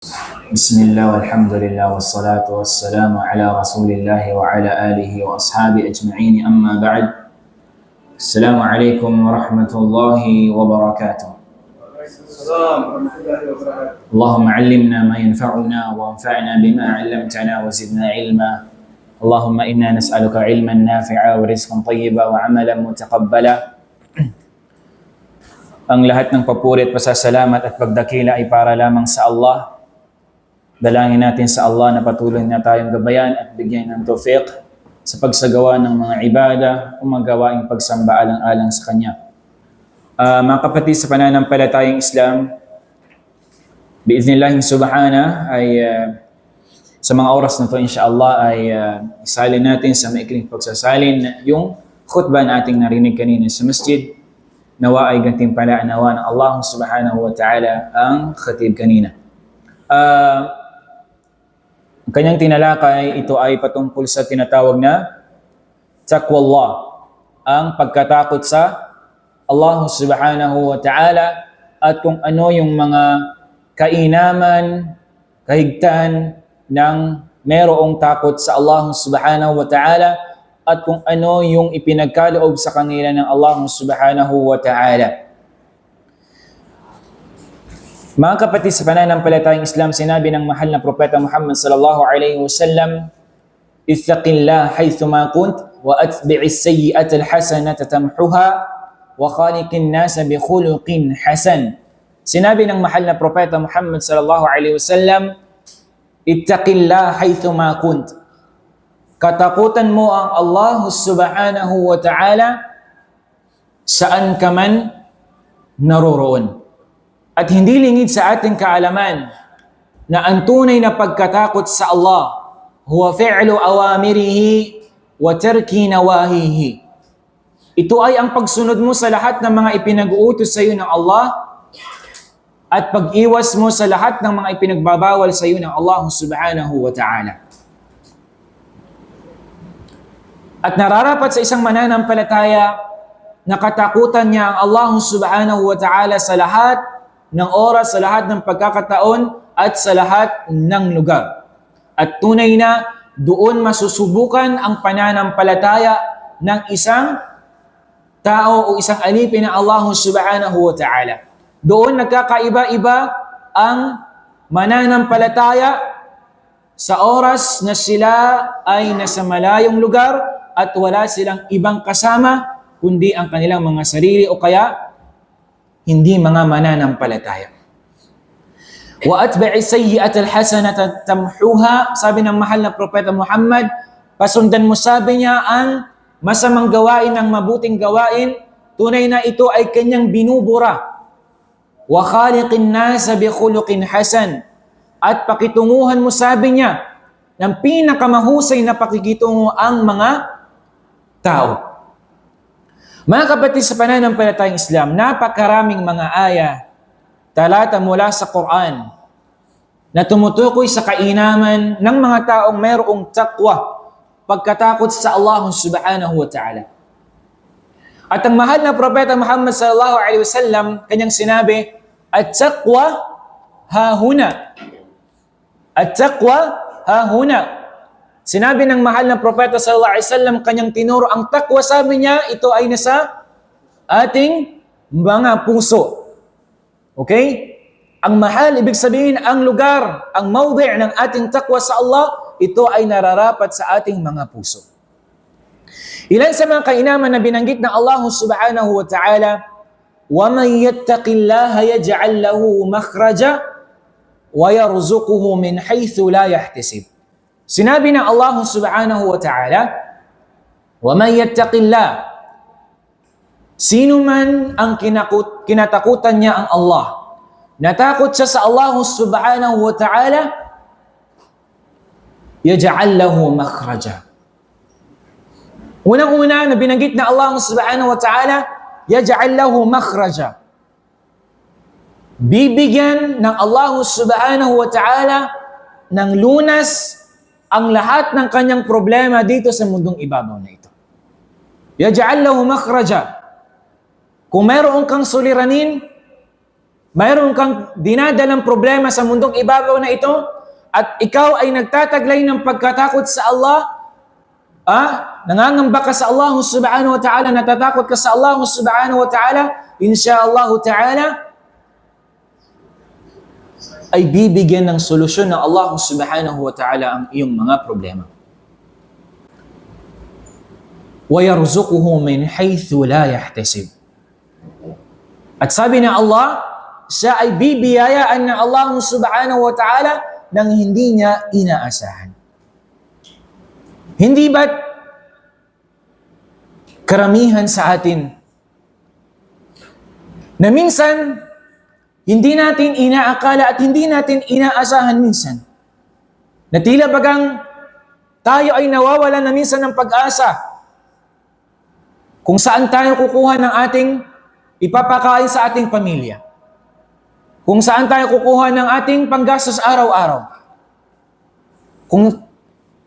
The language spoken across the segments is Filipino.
بسم الله والحمد لله والصلاة والسلام على رسول الله وعلى آله وأصحابه أجمعين أما بعد. السلام عليكم ورحمة الله وبركاته. اللهم علمنا ما ينفعنا وانفعنا بما علمتنا وزدنا علما. اللهم إنا نسألك علما نافعا ورزقا طيبا وعملا متقبلا. Ang lahat ng papuri at pasasalamat at pagdakila ay para lamang sa Allah. Dalangin natin sa Allah na patuloy na tayong gabayan at bigyan ng tawfiq sa pagsagawa ng mga ibada o magawaing pagsamba alang-alang sa Kanya. Mga kapatid sa pananampalatayang Islam, biiznillahing subhana ay sa mga oras na ito insyaAllah ay isalin natin sa maikling pagsasalin yung khutbah nating narinig kanina sa masjid. Nawa ay gantimpalaan nawa ng Allah subhanahu wa ta'ala ang khatib kanina. Ang kanyang tinalakay, ito ay patungkol sa tinatawag na taqwallah, ang pagkatakot sa Allah subhanahu wa ta'ala at kung ano yung mga kainaman, kahigtan ng merong takot sa Allah subhanahu wa ta'ala at kung ano yung ipinagkaloob sa kanila ng Allah subhanahu wa ta'ala. Mga kapatid sa pananampalatayang Islam, sinabi ng mahal na propeta Muhammad sallallahu alaihi wasallam, "Ittaqillah haythuma kunt wa atbi'is sayyi'ata alhasanata tamhuha wa khaliqin nasa bi khuluqin hasan." Sinabi ng mahal na propeta Muhammad sallallahu alaihi wasallam, "Ittaqillah haythuma kunt." Katakutan mo ang Allah subhanahu wa ta'ala saan ka man naroroon. At hindi lingid sa ating kaalaman na ang tunay na pagkatakot sa Allah huwa fi'lu awamirihi wa tarki nawahihi. Ito ay ang pagsunod mo sa lahat ng mga ipinag-uutos sa iyo ng Allah at pag-iwas mo sa lahat ng mga ipinagbabawal sa iyo ng Allah subhanahu wa ta'ala. At nararapat sa isang mananampalataya na katakutan niya ang Allah subhanahu wa ta'ala sa lahat ng oras, sa lahat ng pagkakataon at sa lahat ng lugar. At tunay na doon masusubukan ang pananampalataya ng isang tao o isang alipin ng Allah subhanahu wa ta'ala. Doon nagkakaiba-iba ang mananampalataya sa oras na sila ay nasa malayong lugar at wala silang ibang kasama kundi ang kanilang mga sarili o kaya hindi mga mananampalataya. Wa atbi'is sayyi'ata alhasanata tamhuha, sabi ng mahal na propeta Muhammad, pasundan mo, sabi niya, ang masamang gawain ng mabuting gawain, tunay na ito ay kanyang binubura. Wa khaliqin nasa bi khuluqin hasan, at pakitunguhan mo, sabi niya, ng pinakamahusay na pakikitungo ang mga tao. Mga kapatid sa pananampalatayang Islam, napakaraming mga aya, talata mula sa Quran na tumutukoy sa kainaman ng mga taong mayroong taqwa, pagkatakot sa Allah subhanahu wa ta'ala. At ang mahal na propeta Muhammad sallallahu alaihi wasallam, kanyang sinabi, "At-taqwa hahuna." At-taqwa hahuna. Sinabi ng mahal na propeta sallallahu alaihi wasallam, kanyang tinuro ang takwa, sabi niya, ito ay nasa ating mga puso. Okay? Ang mahal, ibig sabihin, ang lugar, ang mawdi' ng ating takwa sa Allah, ito ay nararapat sa ating mga puso. Ilan sa mga kainaman na binanggit ng Allah subhanahu wa ta'ala, وَمَنْ يَتَّقِ اللَّهَ يَجْعَلْ لَهُ مَخْرَجًا وَيَرْزُقُهُ مِنْ حَيْثُ لَا يَحْتَسِبُ. Sinabi ng Allah subhanahu wa ta'ala, وَمَنْ يَتَّقِ اللَّهَ, sino man ang kinatakutan niya ang Allah, natakot siya sa Allah subhanahu wa ta'ala, يَجْعَلْ لَهُ مَخْرَجًا. Unang-una na binanggit na Allah subhanahu wa ta'ala, يَجْعَلْ لَهُ مَخْرَجًا. Bibigyan ng Allah subhanahu wa ta'ala ng lunas ang lahat ng kanyang problema dito sa mundong ibabaw na ito. يَجْعَلْ لَهُ مَخْرَجًا. Kung mayroon kang suliranin, mayroon kang dinadalang problema sa mundong ibabaw na ito, at ikaw ay nagtataglay ng pagkatakot sa Allah, nangangamba ka sa Allah subhanahu wa ta'ala, natatakot ka sa Allah subhanahu wa ta'ala, insyaallah ta'ala, ay bibigyan ng solusyon ng Allah subhanahu wa ta'ala ang iyong mga problema. وَيَرْزُقُهُ مِنْ حَيْثُ لَا يَحْتَسِبُ. At sabi ng Allah, siya ay bibiyayaan ng Allah subhanahu wa ta'ala nang hindi niya inaasahan. Hindi ba't karamihan sa atin na minsan hindi natin inaakala at hindi natin inaasahan minsan, na tila bagang tayo ay nawawala na minsan ng pag-asa kung saan tayo kukuha ng ating ipapakain sa ating pamilya, kung saan tayo kukuha ng ating panggastos araw-araw. Kung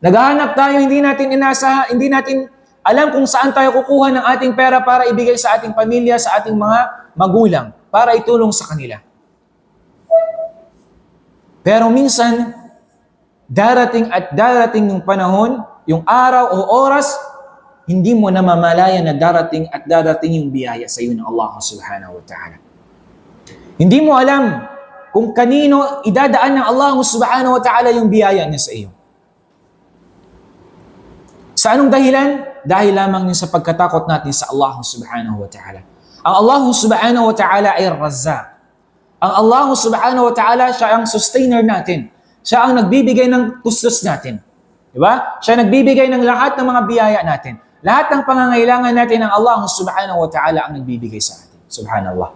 naghahanap tayo, hindi natin inaasahan, hindi natin alam kung saan tayo kukuha ng ating pera para ibigay sa ating pamilya, sa ating mga magulang, para itulong sa kanila. Pero minsan, darating at darating yung panahon, yung araw o oras, hindi mo namamalayan na darating at darating yung biyaya sa iyo ng Allah subhanahu wa ta'ala. Hindi mo alam kung kanino idadaan ng Allah subhanahu wa ta'ala yung biyaya niya sa iyo. Sa anong dahilan? Dahil lamang yun sa pagkatakot natin sa Allah subhanahu wa ta'ala. Ang Allah subhanahu wa ta'ala ay Razzaq. Ang Allah subhanahu wa ta'ala, siya ang sustainer natin. Siya ang nagbibigay ng kustos natin. Diba? Siya nagbibigay ng lahat ng mga biyaya natin. Lahat ng pangangailangan natin ng Allah subhanahu wa ta'ala ang nagbibigay sa atin. Subhanallah.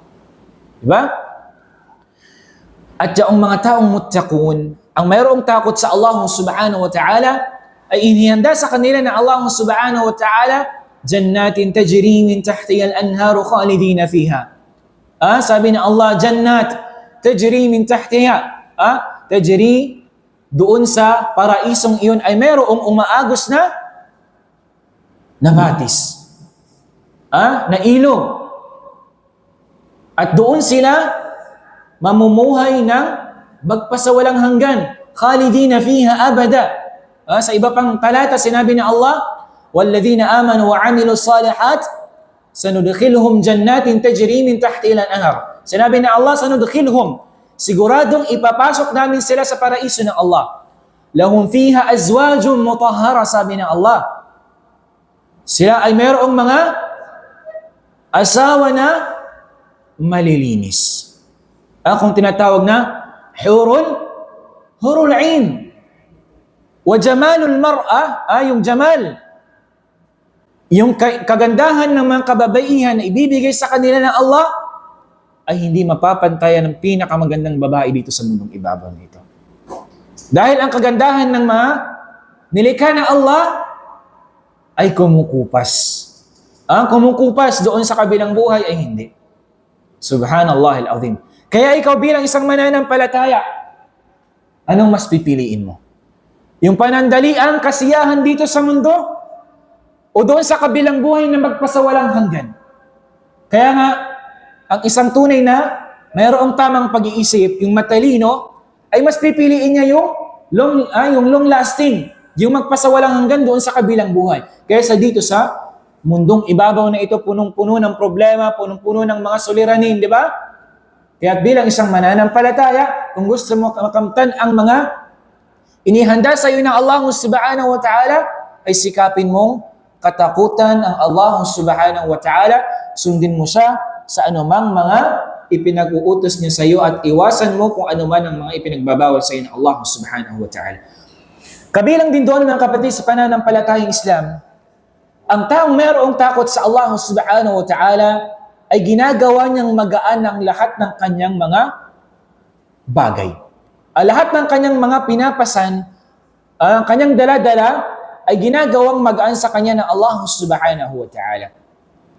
Diba? At yung mga taong muttaqun, ang mayroong takot sa Allah subhanahu wa ta'ala, ay inihanda sa kanila ng Allah subhanahu wa ta'ala, jannatin tajri min tahtiha al-anharu khalidina fiha. Sabi ng Allah, jannat tajri min tahtiha. Tajri, doon sa paraisong iyon ay mayroong umaagos na batis. Na ilog. At doon sila mamumuhay ng magpasawalang hanggan. Khalidina fiha abada. Sa iba pang talata, sinabi ng Allah, وَالَّذِينَ آمَنُوا وَعَمِلُوا الصَّالِحَاتِ سَنُدْخِلْهُمْ جَنَّاتٍ تَجْرِي مِنْ تَحْتِهَا الْأَنْهَارُ. Sinabi ng Allah, سَنُدْخِلْهُمْ, siguradong ipapasok namin sila sa paraiso ng Allah. لَهُمْ فِيهَا أَزْوَاجٌ مُطَهَّرَةٌ, sabi ng Allah. Sila ay mayroong mga asawa na malilinis. Kung tinatawag na hurul 'ain. Wa jamalul mar'a, yung jamal. Yung kagandahan ng mga kababaihan na ibibigay sa kanila ng Allah ay hindi mapapantayan ng pinakamagandang babae dito sa mundong ibabaw nito. Dahil ang kagandahan ng mga nilikha ng Allah ay kumukupas. Ang kumukupas doon sa kabilang buhay ay hindi. Subhanallah al-azim. Kaya ikaw bilang isang mananampalataya, anong mas pipiliin mo? Yung panandalian, kasiyahan dito sa mundo, o doon sa kabilang buhay na magpasawalang hanggan? Kaya nga, ang isang tunay na mayroong tamang pag-iisip, yung matalino, ay mas pipiliin niya yung long lasting, yung magpasawalang hanggan doon sa kabilang buhay. Kaysa dito sa mundong ibabaw na ito, punong-puno ng problema, punong-puno ng mga suliranin, di ba? Kaya bilang isang mananampalataya, kung gusto mo makamtan ang mga inihanda sa iyo ng Allah subhanahu wa ta'ala, ay sikapin mong katakutan ang Allah subhanahu wa ta'ala, sundin mo siya sa anumang mga ipinag-uutos niya sa iyo at iwasan mo kung anuman ang mga ipinagbabawal sa iyo ng Allah subhanahu wa ta'ala. Kabilang din doon mga kapatid sa pananampalatayang Islam, ang taong mayroong takot sa Allah subhanahu wa ta'ala ay ginagawa niyang magaan ang lahat ng kanyang mga bagay. Lahat ng kanyang mga pinapasan, ang kanyang dala-dala, ay ginagawang magaan sa kanya ng Allah subhanahu wa ta'ala.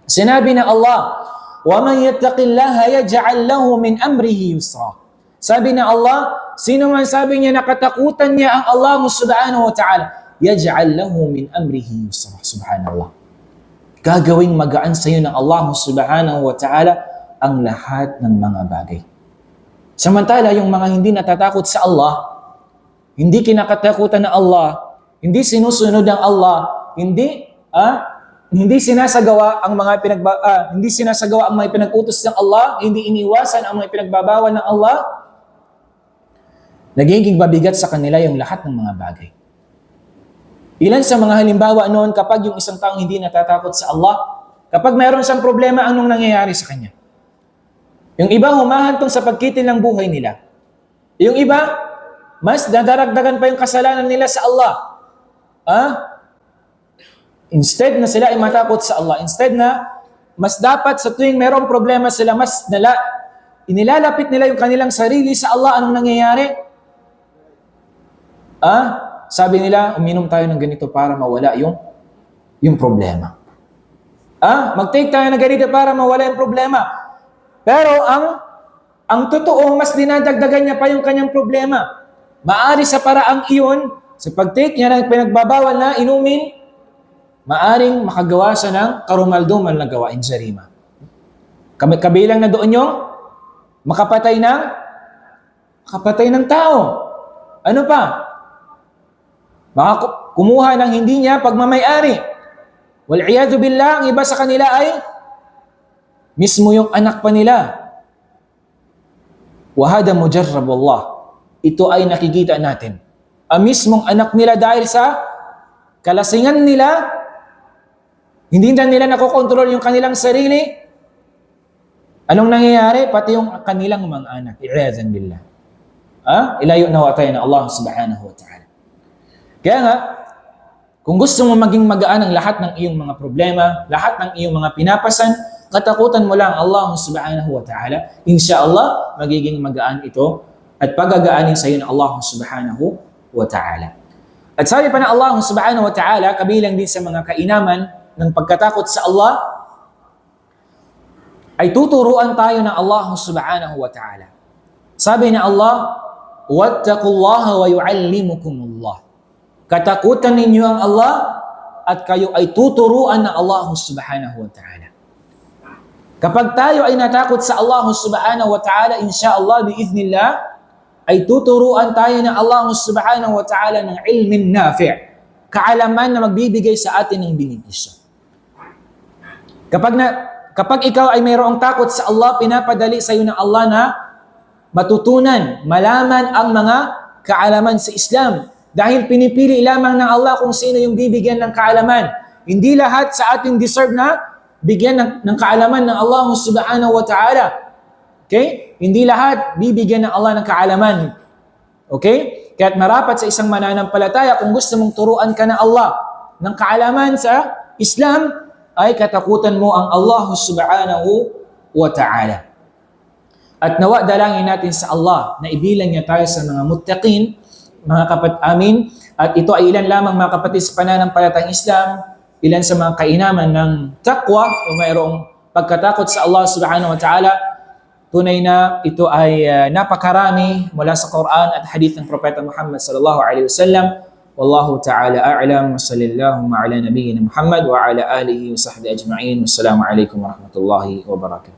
Sinabi ng Allah, وَمَنْ يَتَّقِ اللَّهَ يَجْعَلْ لَهُ مِنْ أَمْرِهِ يُسْرًا. Sabi ng Allah, sino man sabi niya nakatakutan niya ang Allah subhanahu wa ta'ala, يَجْعَلْ لَهُ مِنْ أَمْرِهِ يُسْرًا. Subhanallah. Gagawing magaan sa iyo ng Allah subhanahu wa ta'ala ang lahat ng mga bagay. Samantala, yung mga hindi natatakot sa Allah, hindi kinakatakutan ng Allah, hindi sinusunod ng Allah, hindi sinasagawa ang mga pinag-utos ng Allah, hindi iniwasan ang mga pinagbabawal ng Allah, nagiging mabigat sa kanila yung lahat ng mga bagay. Ilan sa mga halimbawa noon kapag yung isang taong hindi natatakot sa Allah, kapag mayroon siyang problema, anong nangyayari sa kanya? Yung iba humahantong sa pagkitil ng buhay nila. Yung iba, mas dadaragdagan pa yung kasalanan nila sa Allah. Instead na sila ay matakot sa Allah, instead na mas dapat sa tuwing mayroong problema sila, inilalapit nila yung kanilang sarili sa Allah, anong nangyayari? Sabi nila, uminom tayo ng ganito para mawala yung problema. Mag-take tayo ng ganito para mawala yung problema. Pero ang totoo, mas dinadagdagan niya pa yung kanyang problema. Maari sa paraang iyon, sa pag-take niya ng pinagbabawal na inumin, maaring makagawa siya ng karumaldumal na gawain jarima. Kabilang na doon yung makapatay ng tao. Ano pa? Baka kumuha ng hindi niya pagmamayari. Wal'iyadu billah, ang iba sa kanila ay mismo yung anak pa nila. Wahada mujarrab wallah. Ito ay nakikita natin. Ang mismong anak nila dahil sa kalasingan nila, hindi na nila nakokontrol yung kanilang sarili. Anong nangyayari? Pati yung kanilang mga anak. I'adhan billah. Ilayo nawa tayo ng Allah subhanahu wa ta'ala. Kaya nga, kung gusto mo maging magaan ang lahat ng iyong mga problema, lahat ng iyong mga pinapasan, katakutan mo lang Allah subhanahu wa ta'ala, insyaallah, magiging magaan ito at pagagaanin sa iyo ng Allah subhanahu wa ta'ala. At sabi pa ng Allah subhanahu wa ta'ala, kabilang din sa mga kainaman ng pagkatakot sa Allah, ay tuturuan tayo ng Allah subhanahu wa ta'ala. Sabi na Allah, wattaqullaha wa yu'allimukumullah. Katakutan ninyo ang Allah at kayo ay tuturuan ng Allah subhanahu wa ta'ala. Kapag tayo ay natakot sa Allah subhanahu wa ta'ala, insyaallah, biiznillah, ay tuturuan tayo ng Allah subhanahu wa ta'ala ng ilmin nafi', kaalaman na magbibigay sa atin ng benepisyo. Kapag ikaw ay mayroong takot sa Allah, pinapadali sa iyo ng Allah na matutunan, malaman ang mga kaalaman sa Islam. Dahil pinipili lamang ng Allah kung sino yung bibigyan ng kaalaman. Hindi lahat sa ating deserve na bigyan ng kaalaman ng Allah subhanahu wa ta'ala. Okay? Hindi lahat bibigyan ng Allah ng kaalaman. Okay? Kaya't marapat sa isang mananampalataya, kung gusto mong turuan ka ng Allah ng kaalaman sa Islam, ay katakutan mo ang Allah subhanahu wa ta'ala. At nawa dalangin natin sa Allah na ibilang niya tayo sa mga muttaqin, mga amin. At ito ay ilan lamang mga kapatid sa pananampalatayang Islam, ilan sa mga kainaman ng taqwa o mayroong pagkatakot sa Allah subhanahu wa ta'ala. Tunay na ito ay napakarami mula sa Quran at hadith ng Propeta Muhammad sallallahu alaihi wasallam. Wallahu ta'ala a'lam, wa sallallahu ala nabiyyina Muhammad wa ala alihi wa sahbihi ajma'in. Wassalamu alaikum warahmatullahi wabarakatuh.